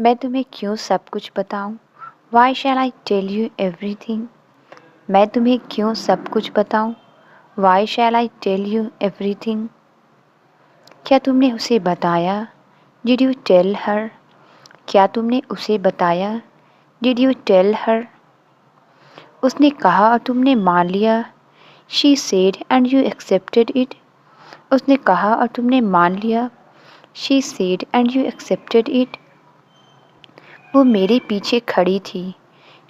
मैं तुम्हें क्यों सब कुछ बताऊं? Why shall I tell you everything? मैं तुम्हें क्यों सब कुछ बताऊं? Why shall I tell you everything? क्या तुमने उसे बताया? Did you tell her? क्या तुमने उसे बताया? Did you tell her? उसने कहा और तुमने मान लिया। She said and you accepted it. उसने कहा और तुमने मान लिया। She said and you accepted it. वो मेरे पीछे खड़ी थी।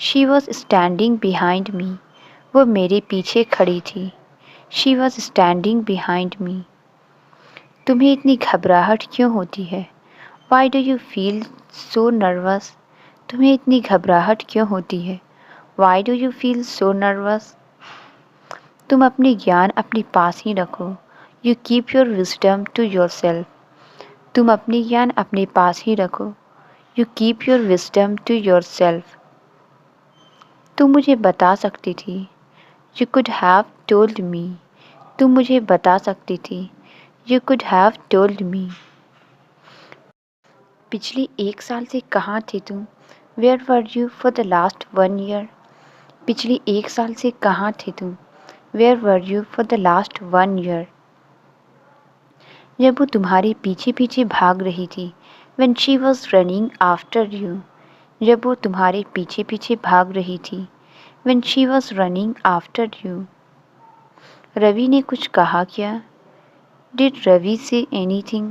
She was standing behind me. वो मेरे पीछे खड़ी थी। She was standing behind me. तुम्हें इतनी घबराहट क्यों होती है? Why do you feel so nervous? तुम्हें इतनी घबराहट क्यों होती है? Why do you feel so nervous? तुम अपनी ज्ञान अपने पास ही रखो। You keep your wisdom to yourself. तुम अपनी ज्ञान अपने पास ही रखो। You keep your wisdom to yourself. तुम मुझे बता सकती थी। You could have told me. तुम मुझे बता सकती थी। You could have told me. पिछली 1 साल से कहाँ थी तुम? Where were you for the last 1 year? पिछली 1 साल से कहाँ थी तुम? Where were you for the last 1 year? जब वो तुम्हारे पीछे पीछे भाग रही थी। When she was running after you। जब वो तुम्हारे पीछे पीछे भाग रही थी। When she was running after you। Ravi ने कुछ कहा क्या? Did Ravi say anything?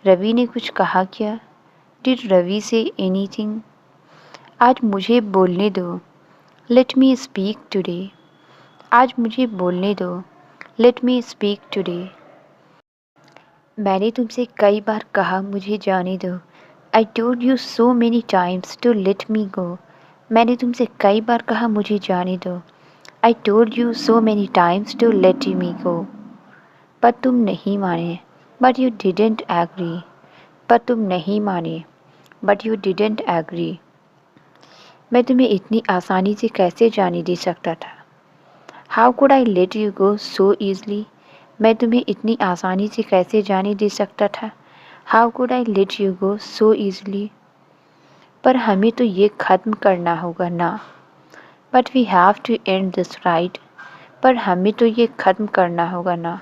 Ravi ने कुछ कहा क्या? Did Ravi say anything? आज मुझे बोलने दो। Let me speak today। आज मुझे बोलने दो। Let me speak today। मैंने तुमसे कई बार कहा मुझे जाने दो। I told you so many times to let me go। मैंने तुमसे कई बार कहा मुझे जाने दो। I told you so many times to let me go। पर तुम नहीं माने। But you didn't agree। पर तुम नहीं माने। But you didn't agree। मैं तुम्हें इतनी आसानी से कैसे जाने दे सकता था? How could I let you go so easily? मैं तुम्हें इतनी आसानी से कैसे जाने दे सकता था? How could I let you go so easily? पर हमें तो ये ख़त्म करना होगा ना। But we have to end this right। पर हमें तो ये ख़त्म करना होगा ना।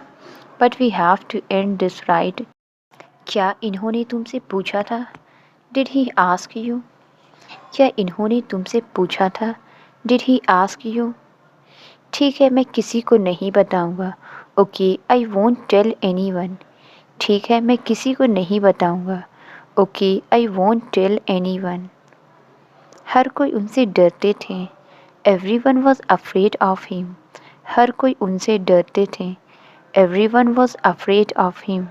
But we have to end this right। क्या इन्होंने तुमसे पूछा था? Did he ask you? क्या इन्होंने तुमसे पूछा था? Did he ask you? ठीक है, मैं किसी को नहीं बताऊंगा। Okay, I won't tell anyone. ठीक है, मैं किसी को नहीं बताऊंगा। Okay, I won't tell anyone. हर कोई उनसे डरते थे। Everyone was afraid of him. हर कोई उनसे डरते थे। Everyone was afraid of him.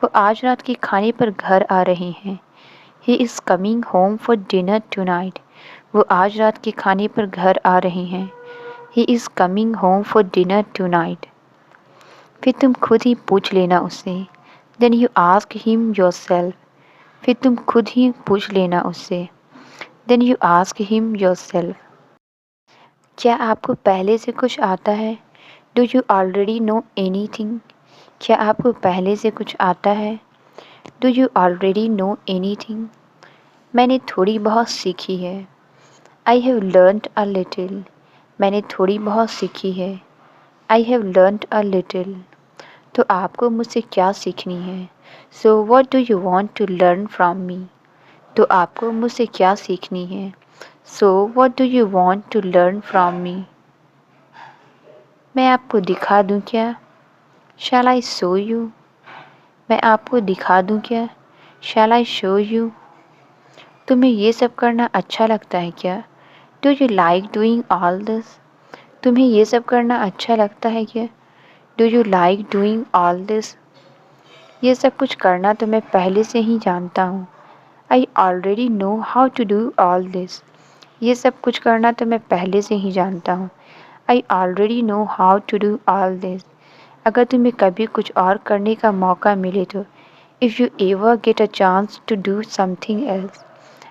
वो आज रात के खाने पर घर आ रहे हैं। He is coming home for dinner tonight. वो आज रात के खाने पर घर आ रहे हैं। He is coming home for dinner tonight। फिर तुम खुद ही पूछ लेना उससे। Then you ask him yourself। फिर तुम खुद ही पूछ लेना उससे। Then you ask him yourself। क्या आपको पहले से कुछ आता है? Do you already know anything? क्या आपको पहले से कुछ आता है? Do you already know anything? मैंने थोड़ी बहुत सीखी है। I have learned a little। मैंने थोड़ी बहुत सीखी है। I have learned a little। तो आपको मुझसे क्या सीखनी है? So what do you want to learn from me? तो आपको मुझसे क्या सीखनी है? So what do you want to learn from me? मैं आपको दिखा दूँ क्या? Shall I show you? मैं आपको दिखा दूँ क्या? Shall I show you? तुम्हें ये सब करना अच्छा लगता है क्या? Do you like doing all this? तुम्हें ये सब करना अच्छा लगता है क्या? Do you like doing all this? ये सब कुछ करना तो मैं पहले से ही जानता हूँ। I already know how to do all this। ये सब कुछ करना तो मैं पहले से ही जानता हूँ। I already know how to do all this। अगर तुम्हें कभी कुछ और करने का मौका मिले तो If you ever get a chance to do something else।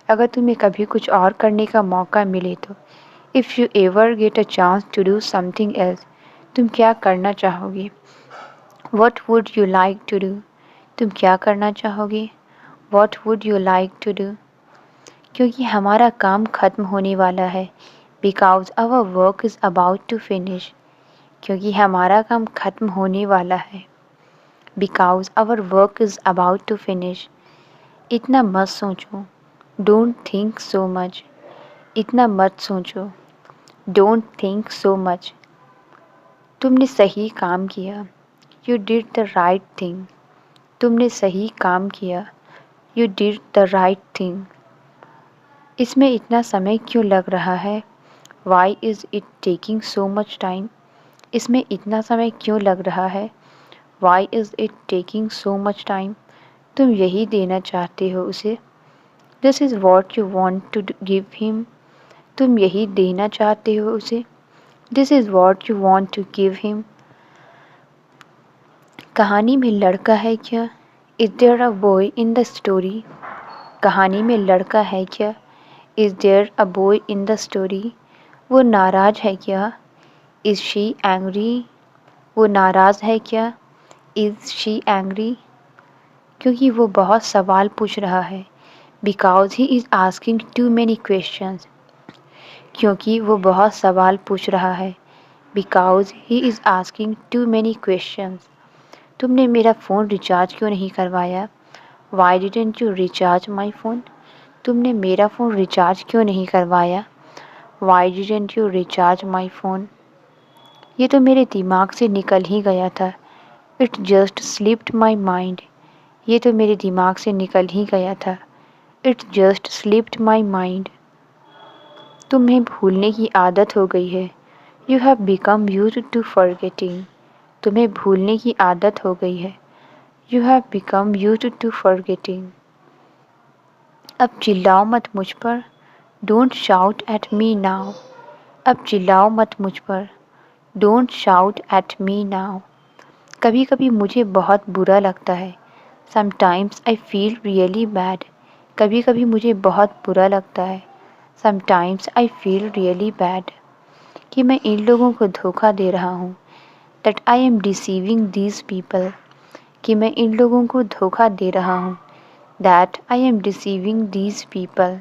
अगर तुम्हें कभी कुछ और करने का मौका मिले तो If you ever get a chance to do something else। तुम क्या करना चाहोगे? What would you like to do? तुम क्या करना चाहोगे? What would you like to do? क्योंकि हमारा काम ख़त्म होने वाला है. Because our work is about to finish. क्योंकि हमारा काम ख़त्म होने वाला है. Because our work is about to finish. इतना मत सोचो. Don't think so much. इतना मत सोचो. Don't think so much. तुमने सही काम किया. You did the right thing. तुमने सही काम किया. You did the right thing. इसमें इतना समय क्यों लग रहा है? Why is it taking so much time? इसमें इतना समय क्यों लग रहा है? Why is it taking so much time? तुम यही देना चाहते हो उसे. This is what you want to give him. तुम यही देना चाहते हो उसे. This is what you want to give him. कहानी में लड़का है क्या? Is there a boy in the story? कहानी में लड़का है क्या? Is there a boy in the story? वो नाराज़ है क्या? Is she angry? वो नाराज़ है क्या? Is she angry? क्योंकि वो बहुत सवाल पूछ रहा है. Because he is asking too many questions. क्योंकि वो बहुत सवाल पूछ रहा है. Because he is asking too many questions. तुमने मेरा फ़ोन रिचार्ज क्यों नहीं करवाया? Why didn't you recharge my phone? तुमने मेरा फ़ोन रिचार्ज क्यों नहीं करवाया? Why didn't you recharge my phone? ये तो मेरे दिमाग से निकल ही गया था. It just slipped my mind. ये तो मेरे दिमाग से निकल ही गया था. It just slipped my mind. तुम्हें भूलने की आदत हो गई है. You have become used to forgetting. तुम्हें भूलने की आदत हो गई है. You have become used to forgetting. अब चिल्लाओ मत मुझ पर. Don't shout at me now. अब चिल्लाओ मत मुझ पर. Don't shout at me now. कभी कभी मुझे बहुत बुरा लगता है. Sometimes I feel really bad. कभी कभी मुझे बहुत बुरा लगता है. Sometimes I feel really bad. कि मैं इन लोगों को धोखा दे रहा हूँ. That I am deceiving these people. कि मैं इन लोगों को धोखा दे रहा हूँ. That I am deceiving these people.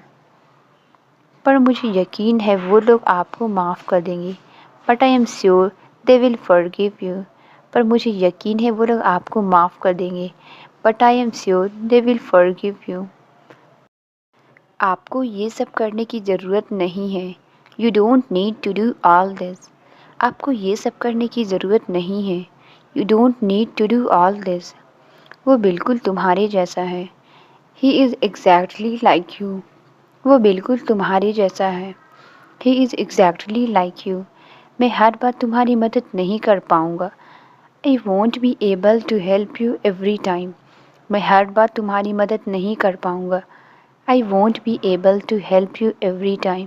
पर मुझे यकीन है वो लोग आपको माफ़ कर देंगे. But I am sure they will forgive you. पर मुझे यकीन है वो लोग आपको माफ़ कर देंगे. But I am sure they will forgive you. आपको ये सब करने की ज़रूरत नहीं है. You don't need to do all this. आपको ये सब करने की ज़रूरत नहीं है. You don't need to do all this. वो बिल्कुल तुम्हारे जैसा है. He is exactly like you. वो बिल्कुल तुम्हारे जैसा है. He is exactly like you. मैं हर बार तुम्हारी मदद नहीं कर पाऊँगा. I won't be able to help you every time. मैं हर बार तुम्हारी मदद नहीं कर पाऊँगा. I won't be able to help you every time.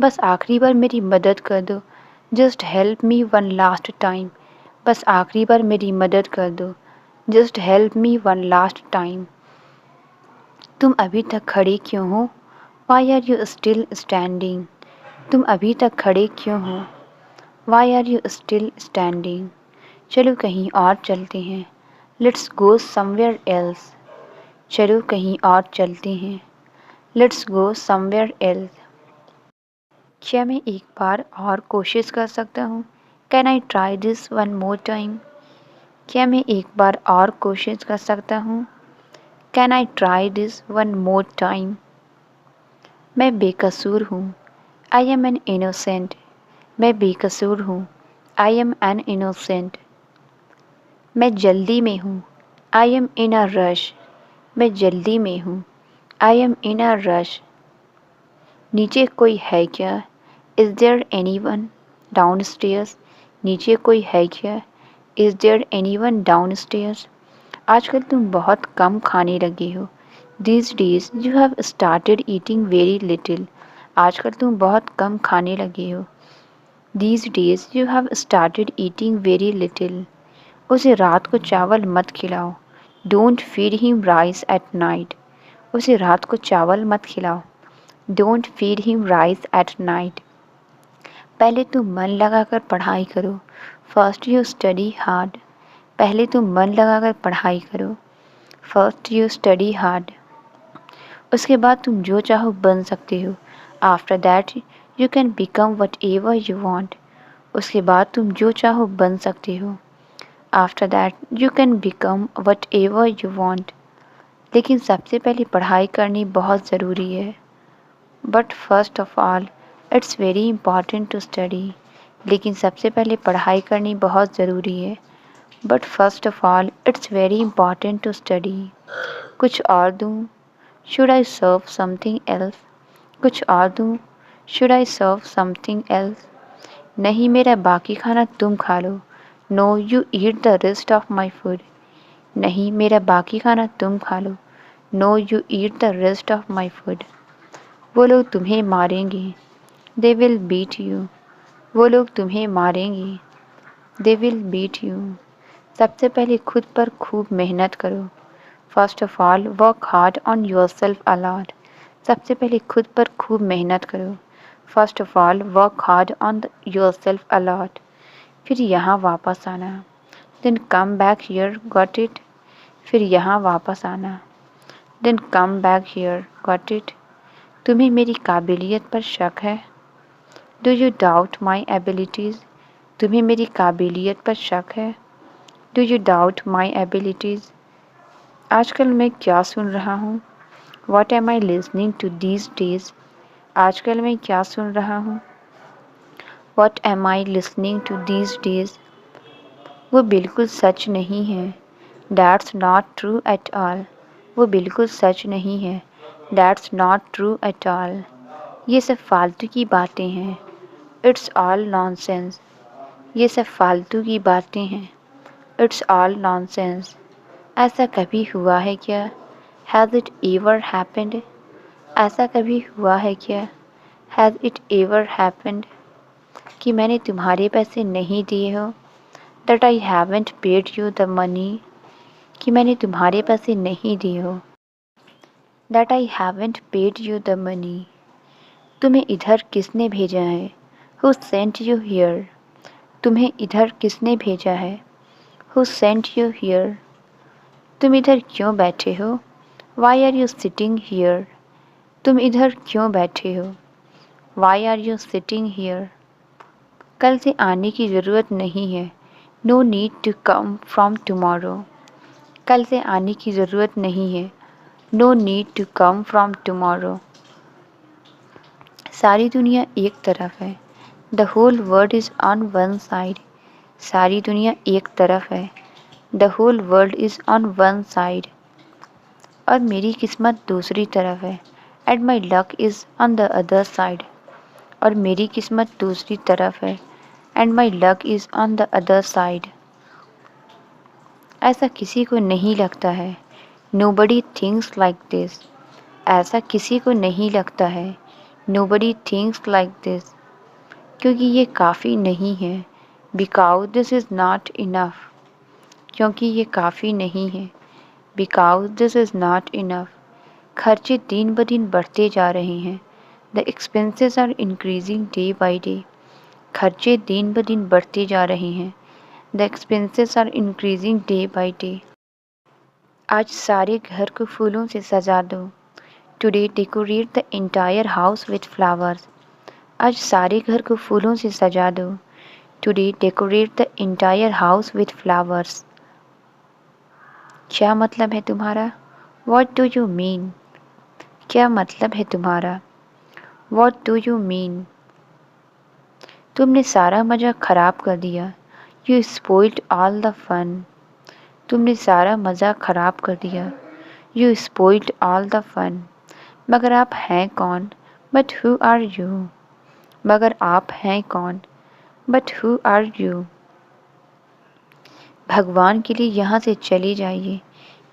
बस आखिरी बार मेरी मदद कर दो. Just help me one last time. बस आखिरी बार मेरी मदद कर दो. Just help me one last time. तुम अभी तक खड़े क्यों हो? Why are you still standing? तुम अभी तक खड़े क्यों हो? Why are you still standing? चलो कहीं और चलते हैं. Let's go somewhere else. चलो कहीं और चलते हैं. Let's go somewhere else. क्या मैं एक बार और कोशिश कर सकता हूँ? Can I try this one more time? क्या मैं एक बार और कोशिश कर सकता हूँ? Can I try this one more time? मैं बेकसूर हूँ. I am an innocent. मैं बेकसूर हूँ. I am an innocent. मैं जल्दी में हूँ. I am in a rush. मैं जल्दी में हूँ. I am in a rush. नीचे कोई है क्या? Is there anyone downstairs? नीचे कोई है क्या? Is there anyone downstairs? आजकल तुम बहुत कम खाने लगे हो. These days you have started eating very little. आजकल तुम बहुत कम खाने लगे हो. These days you have started eating very little. उसे रात को चावल मत खिलाओ. Don't feed him rice at night. उसे रात को चावल मत खिलाओ. Don't feed him rice at night. पहले तुम मन लगाकर पढ़ाई करो. First you study hard. पहले तुम मन लगाकर पढ़ाई करो. First you study hard. उसके बाद तुम जो चाहो बन सकते हो। After that you can become whatever you want. उसके बाद तुम जो चाहो बन सकते हो। After that you can become whatever you want. लेकिन सबसे पहले पढ़ाई करनी बहुत ज़रूरी है। But first of all it's very important to study. लेकिन सबसे पहले पढ़ाई करनी बहुत ज़रूरी है। But first of all it's very important to study. कुछ और दूँ? Should I serve something else? कुछ और दूँ? Should I serve something else? नहीं, मेरा बाकी खाना तुम खा लो। No, you eat the rest of my food. नहीं, मेरा बाकी खाना तुम खा लो। No, you eat the rest of my food. वो लोग तुम्हें मारेंगे। They will beat you. वो लोग तुम्हें मारेंगे। They will beat you. सबसे पहले खुद पर खूब मेहनत करो। First of all work hard on yourself a lot. सबसे पहले खुद पर खूब मेहनत करो। First of all work hard on yourself a lot. फिर यहाँ वापस आना। Then come back here, got it. फिर यहाँ वापस आना। Then come back here, got it. तुम्हें मेरी काबिलियत पर शक है? Do you doubt my abilities? तुम्हें मेरी काबिलियत पर शक है? Do you doubt my abilities? आजकल मैं क्या सुन रहा हूँ? What am I listening to these days? आजकल मैं क्या सुन रहा हूँ? What am I listening to these days? वो बिल्कुल सच नहीं है। That's not true at all. वो बिल्कुल सच नहीं है। That's not true at all. ये सब फालतू की बातें हैं। It's all nonsense. ये सब फालतू की बातें हैं। It's all nonsense. ऐसा कभी हुआ है क्या? Has it ever happened? ऐसा कभी हुआ है क्या? Has it ever happened? कि मैंने तुम्हारे पैसे नहीं दिए हो? That I haven't paid you the money. कि मैंने तुम्हारे पैसे नहीं दिए हो। That I haven't paid you the money. तुम्हें इधर किसने भेजा है? Who sent you here? तुम्हें इधर किसने भेजा है? Who sent you here? तुम इधर क्यों बैठे हो? Why are you sitting here? तुम इधर क्यों बैठे हो? Why are you sitting here? कल से आने की ज़रूरत नहीं है। No need to come from tomorrow. कल से आने की ज़रूरत नहीं है। No need to come from tomorrow. सारी दुनिया एक तरफ है। The whole world is on one side. सारी दुनिया एक तरफ है। The whole world is on one side. और मेरी किस्मत दूसरी तरफ है। And my luck is on the other side. और मेरी किस्मत दूसरी तरफ है। And my luck is on the other side. ऐसा किसी को नहीं लगता है। Nobody thinks like this. ऐसा किसी को नहीं लगता है। Nobody thinks like this. क्योंकि ये काफ़ी नहीं है। Because this is not enough. क्योंकि ये काफ़ी नहीं है। Because this is not enough. खर्चे दिन ब दिन बढ़ते जा रहे हैं। The expenses are increasing day by day. खर्चे दिन ब दिन बढ़ते जा रहे हैं। The expenses are increasing day by day. आज सारे घर को फूलों से सजा दो। Today decorate the entire house with flowers. आज सारे घर को फूलों से सजा दो। Today decorate the entire house with flowers. क्या मतलब है तुम्हारा? What do you mean? क्या मतलब है तुम्हारा? What do you mean? तुमने सारा मज़ा ख़राब कर दिया। You spoiled all the fun. तुमने सारा मज़ा ख़राब कर दिया। You spoiled all the fun. मगर आप हैं कौन? But who are you? मगर आप हैं कौन? But who are you? भगवान के लिए यहाँ से चले जाइए।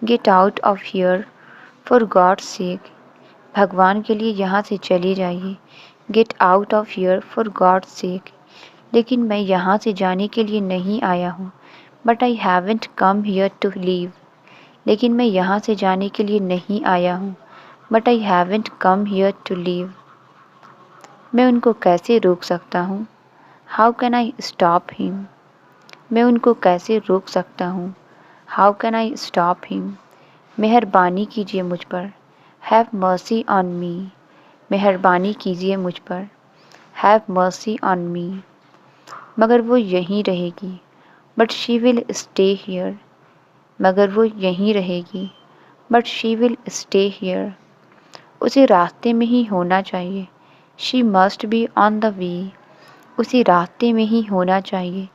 Get out of here for god's sake. भगवान के लिए यहाँ से चले जाइए। Get out of here for god's sake. लेकिन मैं यहाँ से जाने के लिए नहीं आया हूँ। But I haven't come here to leave. लेकिन मैं यहाँ से जाने के लिए नहीं आया हूँ। But I haven't come here to leave. मैं उनको कैसे रोक सकता हूँ? How can I stop him? मैं उनको कैसे रोक सकता हूँ? How can I stop him? मेहरबानी कीजिए मुझ पर। हैव मर्सी ऑन मी, मेहरबानी कीजिए मुझ पर। हैव मर्सी ऑन मी, मगर वो यहीं रहेगी, but she will stay here, मगर वो यहीं रहेगी, but she will stay here. उसे रास्ते में ही होना चाहिए, she must be on the way, उसे रास्ते में ही होना चाहिए,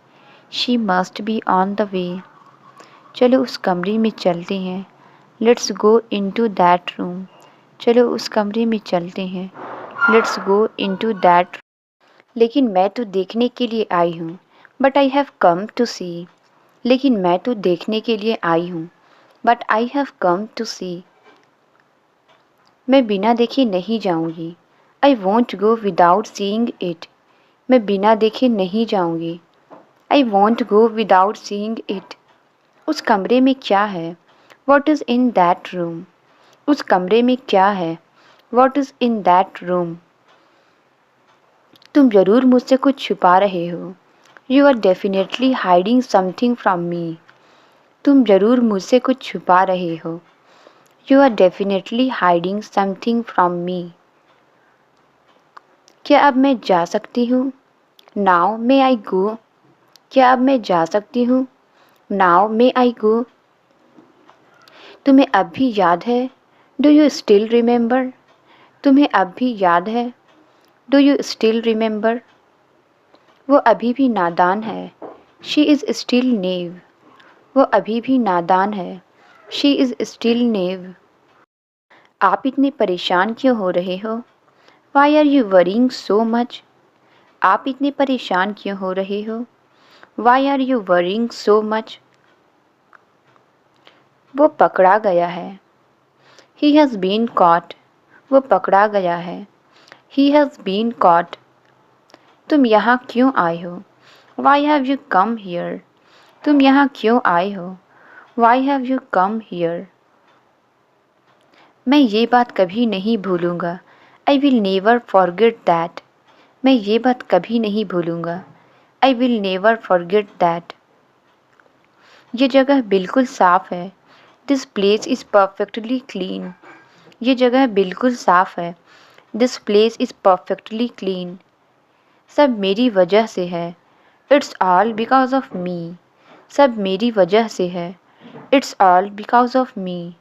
she must be on the way. चलो उस कमरे में चलते हैं, let's go into that room, चलो उस कमरे में चलते हैं, लेट्स गो इनटू दैट। लेकिन मैं तो देखने के लिए आई हूँ, but I have come to see, लेकिन मैं तो देखने के लिए आई हूँ, but I have come to see. मैं बिना देखे नहीं जाऊँगी, I won't go without seeing it, मैं बिना देखे नहीं जाऊँगी, I won't go without seeing it. उस कमरे में क्या है, what is in that room, उस कमरे में क्या है, what is in that room. तुम ज़रूर मुझसे कुछ छुपा रहे हो, you are definitely hiding something from me, तुम ज़रूर मुझसे कुछ छुपा रहे हो, you are definitely hiding something from me. क्या अब मैं जा सकती हूँ, नाउ मे आई गो, क्या अब मैं जा सकती हूँ, नाउ मे आई गो। तुम्हें अब भी याद है, डू यू स्टिल रिमेंबर, तुम्हें अब भी याद है, डू यू स्टिल रिमेंबर। वो अभी भी नादान है, शी इज़ स्टिल नेव, वो अभी भी नादान है, शी इज़ स्टिल नेव। आप इतने परेशान क्यों हो रहे हो, why are you worrying so much, आप इतने परेशान क्यों हो रहे हो, why are you worrying so much. वो पकड़ा गया है, ही हैज़ बीन कॉट, वो पकड़ा गया है, ही हैज़ बीन कॉट। तुम यहाँ क्यों आए हो, why have you come here, तुम यहाँ क्यों आए हो, why have you come here. मैं ये बात कभी नहीं भूलूँगा, I will never forget that, मैं ये बात कभी नहीं भूलूँगा, I will never forget that. ये जगह बिल्कुल साफ़ है, this place is perfectly clean, ये जगह बिल्कुल साफ़ है, this place is perfectly clean. सब मेरी वजह से है, इट्स ऑल बिकॉज ऑफ मी, सब मेरी वजह से है, इट्स ऑल बिकॉज ऑफ मी।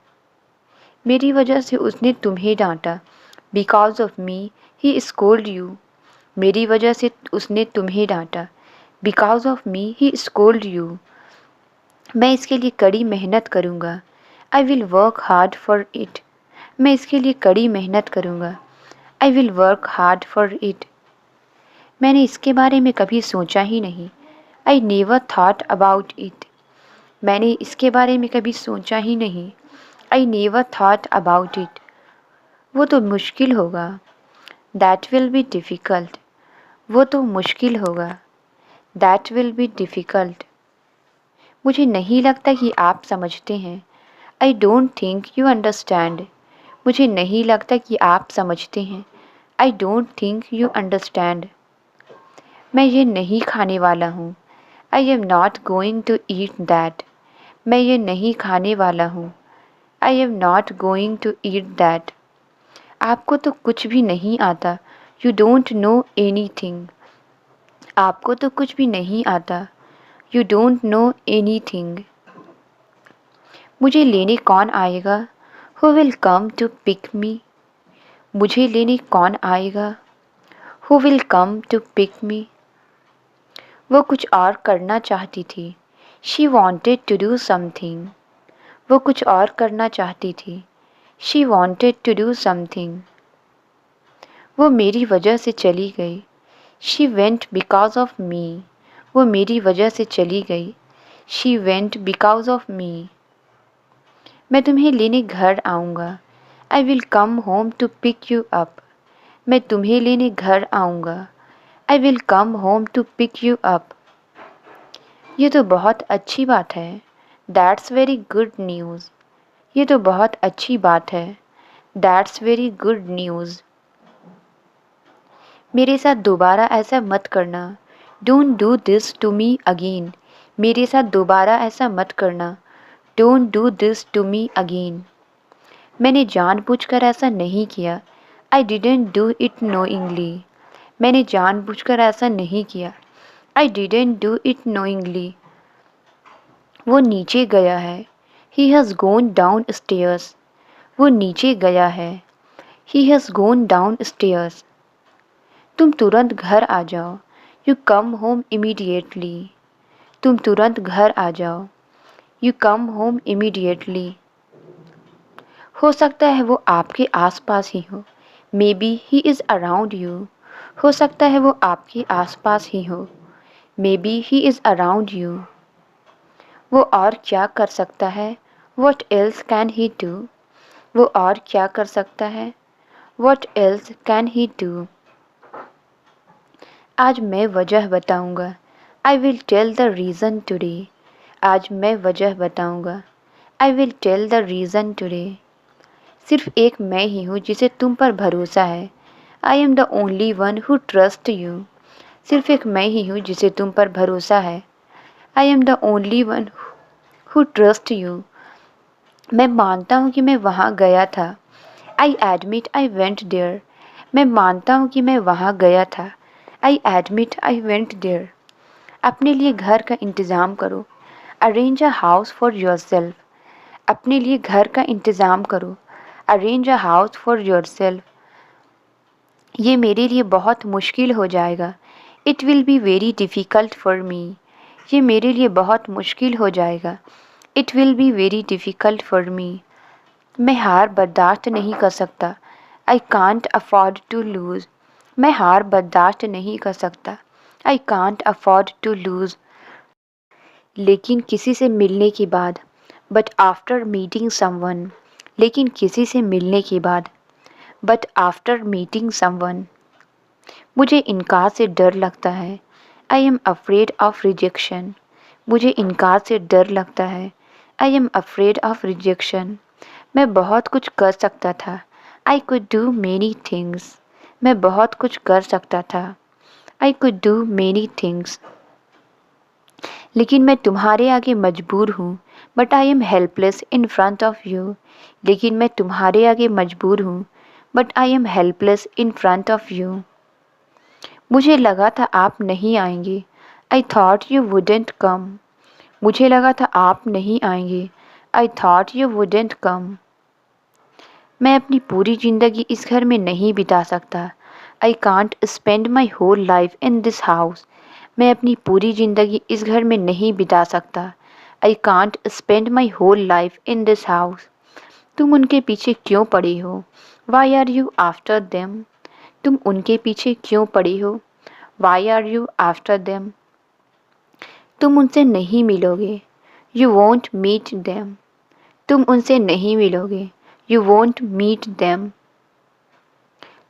मेरी वजह से उसने तुम्हें डांटा, because of me he scold you, मेरी वजह से उसने तुम्हें डांटा, because of me he scold you. मैं इसके लिए कड़ी मेहनत करूँगा, I will work hard for it, मैं इसके लिए कड़ी मेहनत करूँगा, I will work hard for it. मैंने इसके बारे में कभी सोचा ही नहीं, I never thought about it, मैंने इसके बारे में कभी सोचा ही नहीं, I never thought about it. वो तो मुश्किल होगा, दैट विल बी डिफ़िकल्ट, वो तो मुश्किल होगा, दैट विल बी डिफ़िकल्ट। मुझे नहीं लगता कि आप समझते हैं, I don't think you understand, मुझे नहीं लगता कि आप समझते हैं, I don't think you understand. मैं ये नहीं खाने वाला हूँ, I am not going to eat that, मैं ये नहीं खाने वाला हूँ, I am not going to eat that. आपको तो कुछ भी नहीं आता, you don't know anything, आपको तो कुछ भी नहीं आता, you don't know anything. मुझे लेने कौन आएगा, who will come to pick me, मुझे लेने कौन आएगा, who will come to pick me. वो कुछ और करना चाहती थी, she wanted to do something, वो कुछ और करना चाहती थी, she wanted to do something. वो मेरी वजह से चली गई, she went because of me, वो मेरी वजह से चली गई, she went because of me. मैं तुम्हें लेने घर आऊँगा, I will come home to pick you up, मैं तुम्हें लेने घर आऊँगा, I will come home to pick you up. ये तो बहुत अच्छी बात है, दैट्स वेरी गुड न्यूज़, ये तो बहुत अच्छी बात है, दैट्स वेरी गुड न्यूज़। मेरे साथ दोबारा ऐसा मत करना, don't do this to me again, मेरे साथ दोबारा ऐसा मत करना, don't do this to me again. मैंने जानबूझकर ऐसा नहीं किया। I didn't do it knowingly. मैंने जानबूझकर ऐसा नहीं किया। I didn't do it knowingly. वो नीचे गया है। He has gone downstairs. वो नीचे गया है। He has gone downstairs. तुम तुरंत घर आ जाओ। You come home immediately. तुम तुरंत घर आ जाओ। You come home immediately. हो सकता है वो आपके आसपास ही हो। Maybe he is around you. हो सकता है वो आपके आसपास ही हो। Maybe he is around you. वो और क्या कर सकता है? What else can he do. वो और क्या कर सकता है? What else can he do. आज मैं वजह बताऊंगा। I will tell the reason today. आज मैं वजह बताऊंगा। I will tell the reason today. सिर्फ एक मैं ही हूँ जिसे तुम पर भरोसा है। I am the only one who trust you. सिर्फ एक मैं ही हूँ जिसे तुम पर भरोसा है। I am the only one who trust you. मैं मानता हूँ कि मैं वहाँ गया था। I admit I went there. मैं मानता हूँ कि मैं वहाँ गया था। I admit I went there. अपने लिए घर का इंतज़ाम करो। Arrange a house for yourself. अपने लिए घर का इंतज़ाम करो। Arrange a house for yourself. ये मेरे लिए बहुत मुश्किल हो जाएगा। It will be very difficult for me. ये मेरे लिए बहुत मुश्किल हो जाएगा। It will be very difficult for me. मैं हार बर्दाश्त नहीं कर सकता। I can't afford to lose. मैं हार बर्दाश्त नहीं कर सकता। I can't afford to lose. लेकिन किसी से मिलने के बाद। But after meeting someone. लेकिन किसी से मिलने के बाद। But after meeting someone. मुझे इनकार से डर लगता है। I am afraid of rejection. मुझे इनकार से डर लगता है। I am afraid of rejection. मैं बहुत कुछ कर सकता था। I could do many things. मैं बहुत कुछ कर सकता था। I could do many things. लेकिन मैं तुम्हारे आगे मजबूर हूँ। But I am helpless in front of you. लेकिन मैं तुम्हारे आगे मजबूर हूँ। But I am helpless in front of you. मुझे लगा था आप नहीं आएंगे। आई थॉट यू वुडेंट कम। मुझे लगा था आप नहीं आएंगे। आई थॉट यू वुडेंट कम। मैं अपनी पूरी ज़िंदगी इस घर में नहीं बिता सकता। I can't spend my whole life in this house. मैं अपनी पूरी ज़िंदगी इस घर में नहीं बिता सकता। I can't spend my whole life in this house. तुम उनके पीछे क्यों पड़ी हो? Why are you after them. तुम उनके पीछे क्यों पड़ी हो? Why are you after them. तुम उनसे नहीं मिलोगे। You won't meet them. तुम उनसे नहीं मिलोगे। You won't meet them.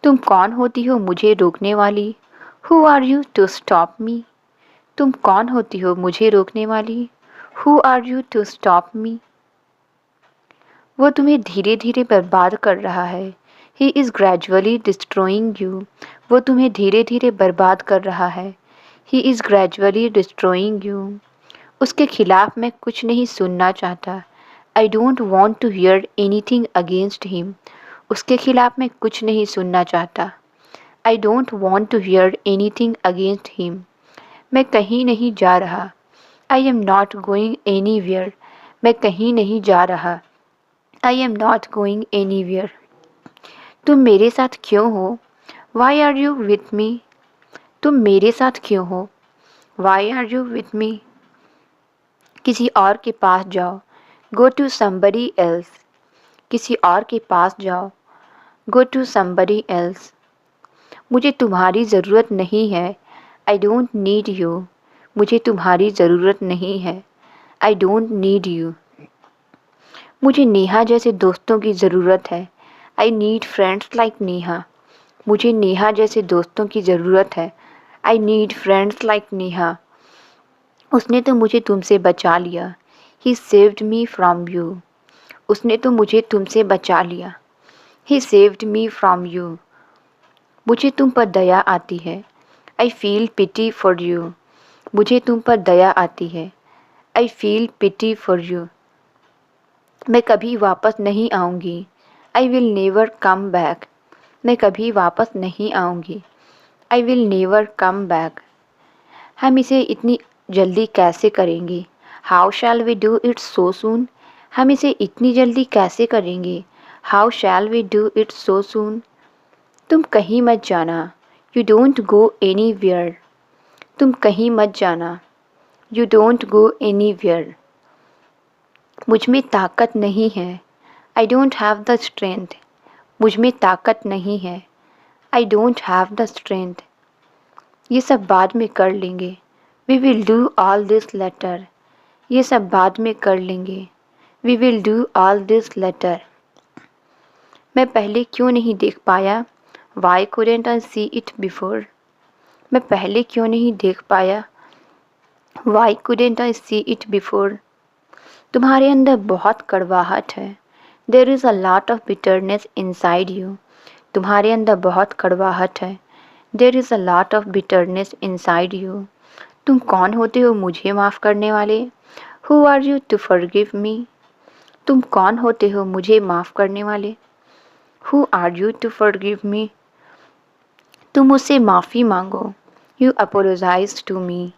तुम कौन होती हो मुझे रोकने वाली? Who are you to stop me. तुम कौन होती हो मुझे रोकने वाली? Who are you to stop me. वो तुम्हें धीरे धीरे बर्बाद कर रहा है। He is gradually destroying you. वो तुम्हें धीरे धीरे बर्बाद कर रहा है। He is gradually destroying you. उसके खिलाफ मैं कुछ नहीं सुनना चाहता। I don't want to hear anything against him. उसके खिलाफ मैं कुछ नहीं सुनना चाहता। I don't want to hear anything against him. मैं कहीं नहीं जा रहा। I am not going anywhere. मैं कहीं नहीं जा रहा। I am not going anywhere. तुम मेरे साथ क्यों हो? Why are you with me. तुम मेरे साथ क्यों हो? Why are you with me. किसी और के पास जाओ। Go to somebody else. किसी और के पास जाओ। Go to somebody else. मुझे तुम्हारी ज़रूरत नहीं है। I don't need you. मुझे तुम्हारी ज़रूरत नहीं है। I don't need you. मुझे नेहा जैसे दोस्तों की ज़रूरत है। I need friends like Neha. मुझे नेहा जैसे दोस्तों की ज़रूरत है। I need friends like Neha. उसने तो मुझे तुमसे बचा लिया। He saved me from you. उसने तो मुझे तुमसे बचा लिया। He saved me from you. मुझे तुम पर दया आती है। I feel pity for you. मुझे तुम पर दया आती है। I feel pity for you. मैं कभी वापस नहीं आऊँगी। I will never come back, मैं कभी वापस नहीं आऊँगी। I will never come back, हम इसे इतनी जल्दी कैसे करेंगे। How shall we do it so soon, हम इसे इतनी जल्दी कैसे करेंगे। How shall we do it so soon, तुम कहीं मत जाना। You don't go anywhere, तुम कहीं मत जाना। You don't go anywhere, मुझ में ताकत नहीं है। I don't have the strength, मुझ में ताकत नहीं है। I don't have the strength, ये सब बाद में कर लेंगे। We will do all this later, ये सब बाद में कर लेंगे। We will do all this later, मैं पहले क्यों नहीं देख पाया। Why couldn't I see it before, मैं पहले क्यों नहीं देख पाया। Why couldn't I see it before, तुम्हारे अंदर बहुत कड़वाहट है। There is a lot of bitterness inside you, तुम्हारे अंदर बहुत कड़वाहट है। There is a lot of bitterness inside you, तुम कौन होते हो मुझे माफ़ करने वाले। Who are you to forgive me, तुम कौन होते हो मुझे माफ़ करने वाले। Who are you to forgive me, तुम मुझसे माफ़ी मांगो। यू अपोलोजाइज टू मी,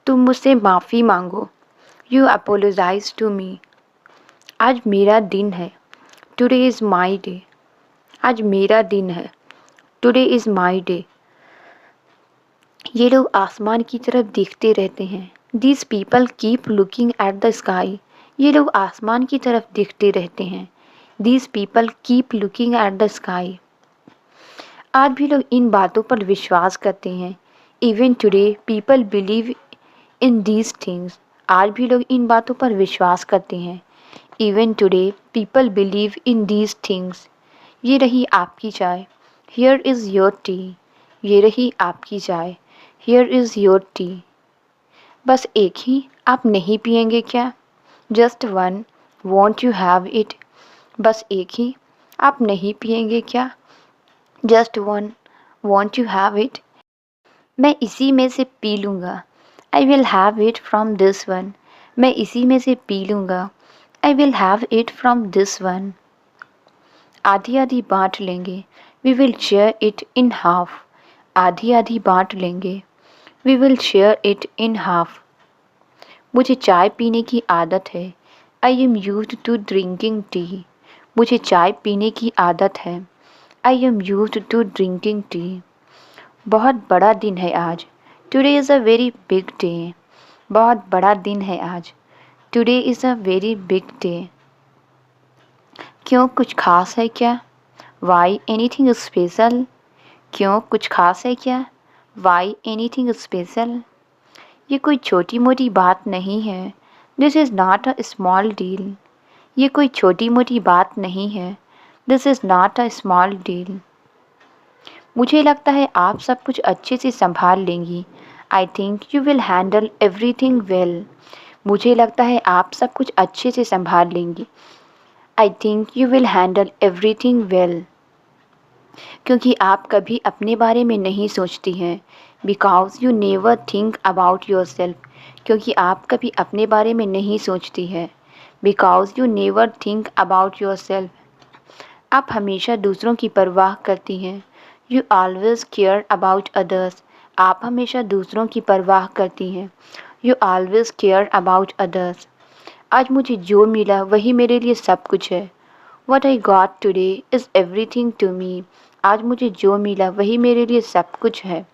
तुम मुझसे माफ़ी मांगो। यू अपोलोजाइज टू मी, आज मेरा दिन है। टुडे इज़ माई डे, आज मेरा दिन है। टुडे इज़ माई डे, ये लोग आसमान की तरफ देखते रहते हैं। These people keep looking at the sky, ये लोग आसमान की तरफ देखते रहते हैं। These people keep looking at the sky, आज भी लोग इन बातों पर विश्वास करते हैं। Even today people believe in these things, आज भी लोग इन बातों पर विश्वास करते हैं। Even today people believe in these things, ये रही आपकी चाय। हियर इज़ योर टी, ये रही आपकी चाय। हियर इज़ योर टी, बस एक ही, आप नहीं पियेंगे क्या। Just one, want you have it, बस एक ही, आप नहीं पियेंगे क्या। Just one, want you have it, मैं इसी में से पी लूँगा। I will have it from this one, मैं इसी में से पी लूँगा। I will have it from this one, आधी आधी बांट लेंगे। We will share it in half, आधी आधी बांट लेंगे। We will share it in half, मुझे चाय पीने की आदत है। I am used to drinking tea, मुझे चाय पीने की आदत है। I am used to drinking tea, बहुत बड़ा दिन है आज। Today is a very big day, बहुत बड़ा दिन है आज। Today is a very big day, क्यों कुछ खास है क्या। वाई एनीथिंग स्पेशल, क्यों कुछ खास है क्या। वाई एनीथिंग स्पेशल, ये कोई छोटी मोटी बात नहीं है। This is not a small deal, ये कोई छोटी मोटी बात नहीं है। This is not a small deal, मुझे लगता है आप सब कुछ अच्छे से संभाल लेंगी। I think you will handle everything well, मुझे लगता है आप सब कुछ अच्छे से संभाल लेंगी। I think you will handle everything well, क्योंकि आप कभी अपने बारे में नहीं सोचती हैं। Because you never think about your self, क्योंकि आप कभी अपने बारे में नहीं सोचती है। Because you never think about your self, आप हमेशा दूसरों की परवाह करती हैं। You always care about others, आप हमेशा दूसरों की परवाह करती हैं। You always care about others, आज मुझे जो मिला वही मेरे लिए सब कुछ है। What I got today is everything to me, आज मुझे जो मिला वही मेरे लिए सब कुछ है।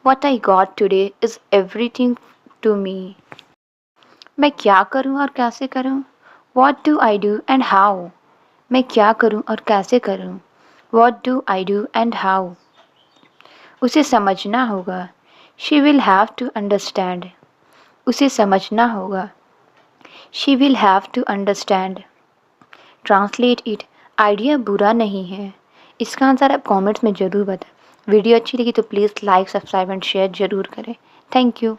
What I got today is everything to me, मैं क्या करूं और कैसे करूं। What do I do and how, मैं क्या करूं और कैसे करूं। What do I do and how, उसे समझना होगा। She will have to understand, उसे समझना होगा। She will have to understand, translate it, idea बुरा नहीं है। इसका आंसर आप कमेंट्स में ज़रूर बताएं। वीडियो अच्छी लगी तो please like, subscribe and share ज़रूर करें। Thank you.